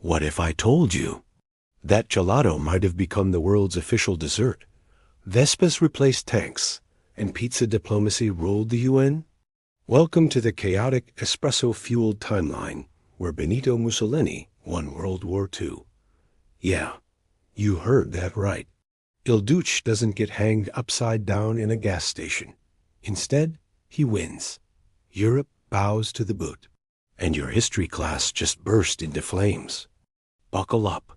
What if I told you that gelato might have become the world's official dessert? Vespas replaced tanks, and pizza diplomacy ruled the UN? Welcome to the chaotic espresso-fueled timeline where Benito Mussolini won World War II. Yeah, you heard that right. Il Duce doesn't get hanged upside down in a gas station. Instead, he wins. Europe bows to the boot. And your history class just burst into flames. Buckle up.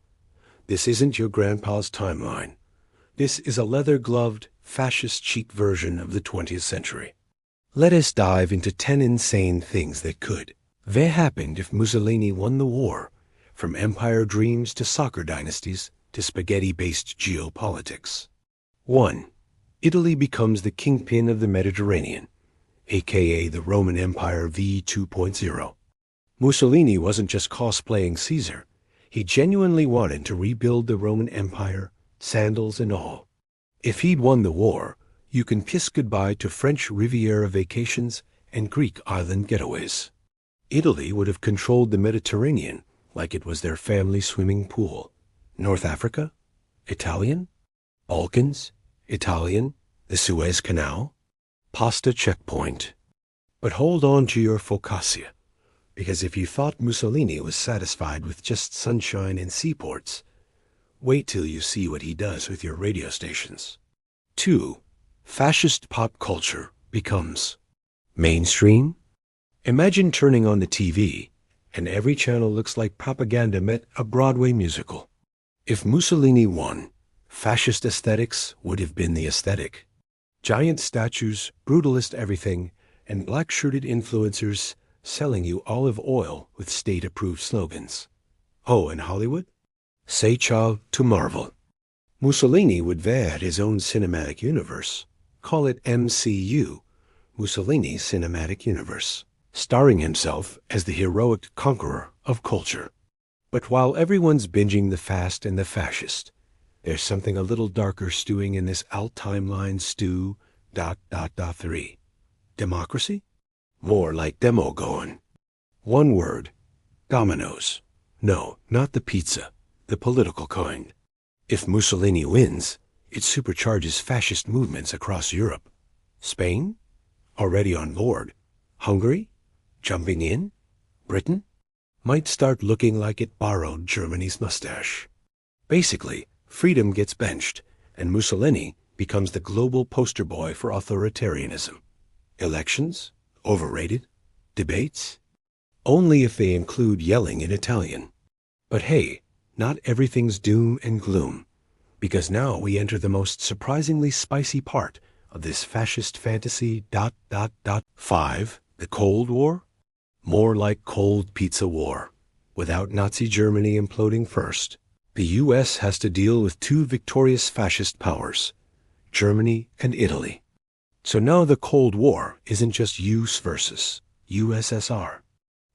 This isn't your grandpa's timeline. This is a leather-gloved, fascist-chic version of the 20th century. Let us dive into 10 insane things that could. What happened if Mussolini won the war? From empire dreams to soccer dynasties to spaghetti-based geopolitics. 1. Italy becomes the kingpin of the Mediterranean, aka the Roman Empire v 2.0. Mussolini wasn't just cosplaying Caesar. He genuinely wanted to rebuild the Roman Empire, sandals and all. If he'd won the war, you can kiss goodbye to French Riviera vacations and Greek island getaways. Italy would have controlled the Mediterranean like it was their family swimming pool. North Africa? Italian? Balkans? Italian? The Suez Canal? Pasta checkpoint. But hold on to your focaccia, because if you thought Mussolini was satisfied with just sunshine and seaports, wait till you see what he does with your radio stations. 2. Fascist pop culture becomes mainstream. Imagine turning on the TV and every channel looks like propaganda met a Broadway musical. If Mussolini won, fascist aesthetics would have been the aesthetic. Giant statues, brutalist everything, and black-shirted influencers selling you olive oil with state-approved slogans. Oh, and Hollywood? Say ciao to Marvel. Mussolini would vet his own cinematic universe. Call it MCU, Mussolini's Cinematic Universe, starring himself as the heroic conqueror of culture. But while everyone's binging the fast and the fascist, there's something a little darker stewing in this alt timeline stew. 3. Democracy? More like demo going. One word. Dominoes. No, not the pizza, the political kind. If Mussolini wins, it supercharges fascist movements across Europe. Spain? Already on board. Hungary? Jumping in? Britain? Might start looking like it borrowed Germany's mustache. Basically, freedom gets benched, and Mussolini becomes the global poster boy for authoritarianism. Elections? Overrated? Debates? Only if they include yelling in Italian. But hey, not everything's doom and gloom, because now we enter the most surprisingly spicy part of this fascist fantasy. 5. The Cold War? More like cold pizza war. Without Nazi Germany imploding first, the U.S. has to deal with two victorious fascist powers, Germany and Italy. So now the Cold War isn't just US versus USSR.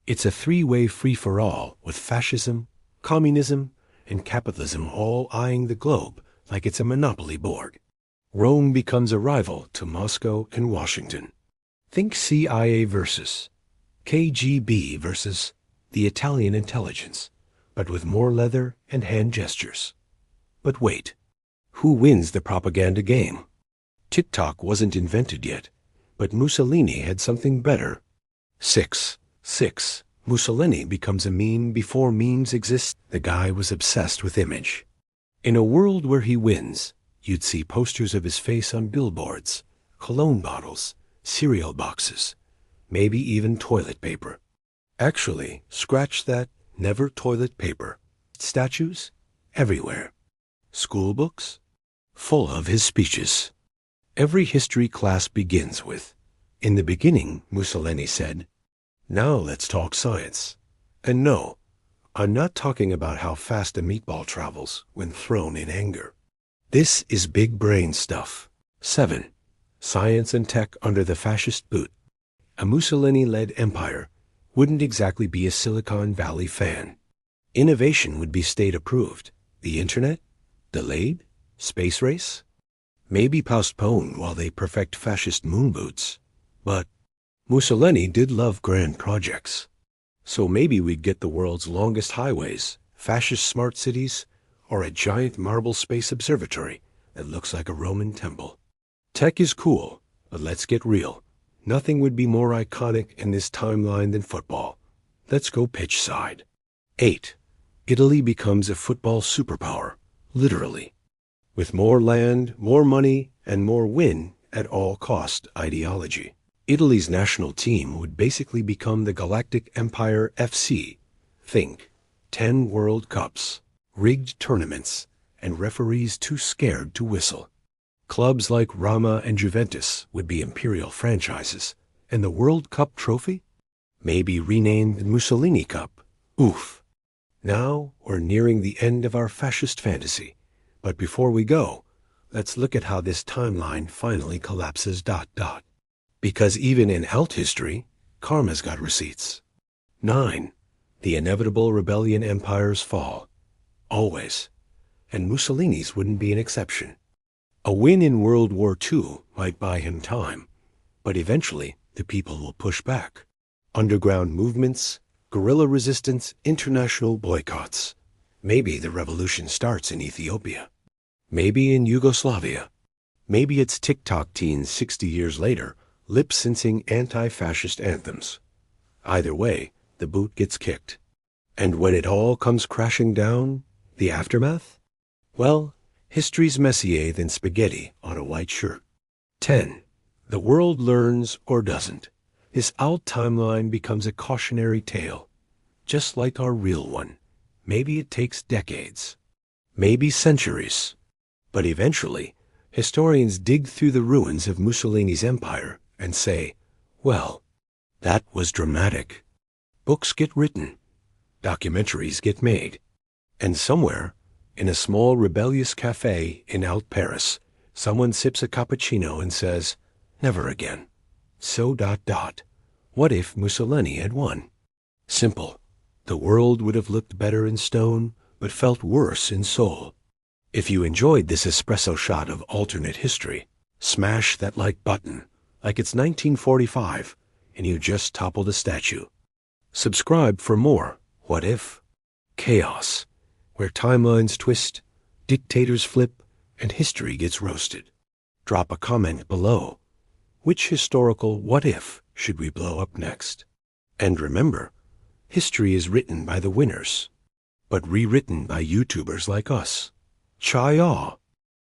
It's a three-way free-for-all with fascism, communism, and capitalism all eyeing the globe like it's a monopoly board. Rome becomes a rival to Moscow and Washington. Think CIA versus KGB versus the Italian intelligence, but with more leather and hand gestures. But wait, who wins the propaganda game? TikTok wasn't invented yet, but Mussolini had something better. 6. Mussolini becomes a meme before memes exist. The guy was obsessed with image. In a world where he wins, you'd see posters of his face on billboards, cologne bottles, cereal boxes, maybe even toilet paper. Actually, scratch that, never toilet paper. Statues? Everywhere. School books? Full of his speeches. Every history class begins with, "In the beginning," Mussolini said. Now let's talk science. And no, I'm not talking about how fast a meatball travels when thrown in anger. This is big brain stuff. 7. Science and tech under the fascist boot. A Mussolini-led empire wouldn't exactly be a Silicon Valley fan. Innovation would be state-approved. The internet? Delayed? Space race? Maybe postponed while they perfect fascist moon boots. But Mussolini did love grand projects. So maybe we'd get the world's longest highways, fascist smart cities, or a giant marble space observatory that looks like a Roman temple. Tech is cool, but let's get real. Nothing would be more iconic in this timeline than football. Let's go pitch side. 8. Italy becomes a football superpower, literally. With more land, more money, and more win at all cost ideology. Italy's national team would basically become the Galactic Empire FC. Think 10 World Cups, rigged tournaments, and referees too scared to whistle. Clubs like Roma and Juventus would be imperial franchises, and the World Cup trophy? Maybe renamed Mussolini Cup. Oof. Now we're nearing the end of our fascist fantasy. But before we go, let's look at how this timeline finally collapses. Because even in alt history, karma's got receipts. 9. The inevitable rebellion empires fall. Always. And Mussolini's wouldn't be an exception. A win in World War II might buy him time, but eventually the people will push back. Underground movements, guerrilla resistance, international boycotts. Maybe the revolution starts in Ethiopia. Maybe in Yugoslavia. Maybe it's TikTok teens 60 years later, lip-syncing anti-fascist anthems. Either way, the boot gets kicked. And when it all comes crashing down, the aftermath? Well, history's messier than spaghetti on a white shirt. 10. The world learns or doesn't. This alt timeline becomes a cautionary tale, just like our real one. Maybe it takes decades, maybe centuries. But eventually, historians dig through the ruins of Mussolini's empire and say, well, that was dramatic. Books get written, documentaries get made, and somewhere, in a small rebellious cafe in Alt Paris, someone sips a cappuccino and says, never again. So ... What if Mussolini had won? Simple. The world would have looked better in stone, but felt worse in soul. If you enjoyed this espresso shot of alternate history, smash that like button, like it's 1945, and you just toppled a statue. Subscribe for more What If? Chaos, where timelines twist, dictators flip, and history gets roasted. Drop a comment below. Which historical what if should we blow up next? And remember, history is written by the winners, but rewritten by YouTubers like us. Cha-yaw.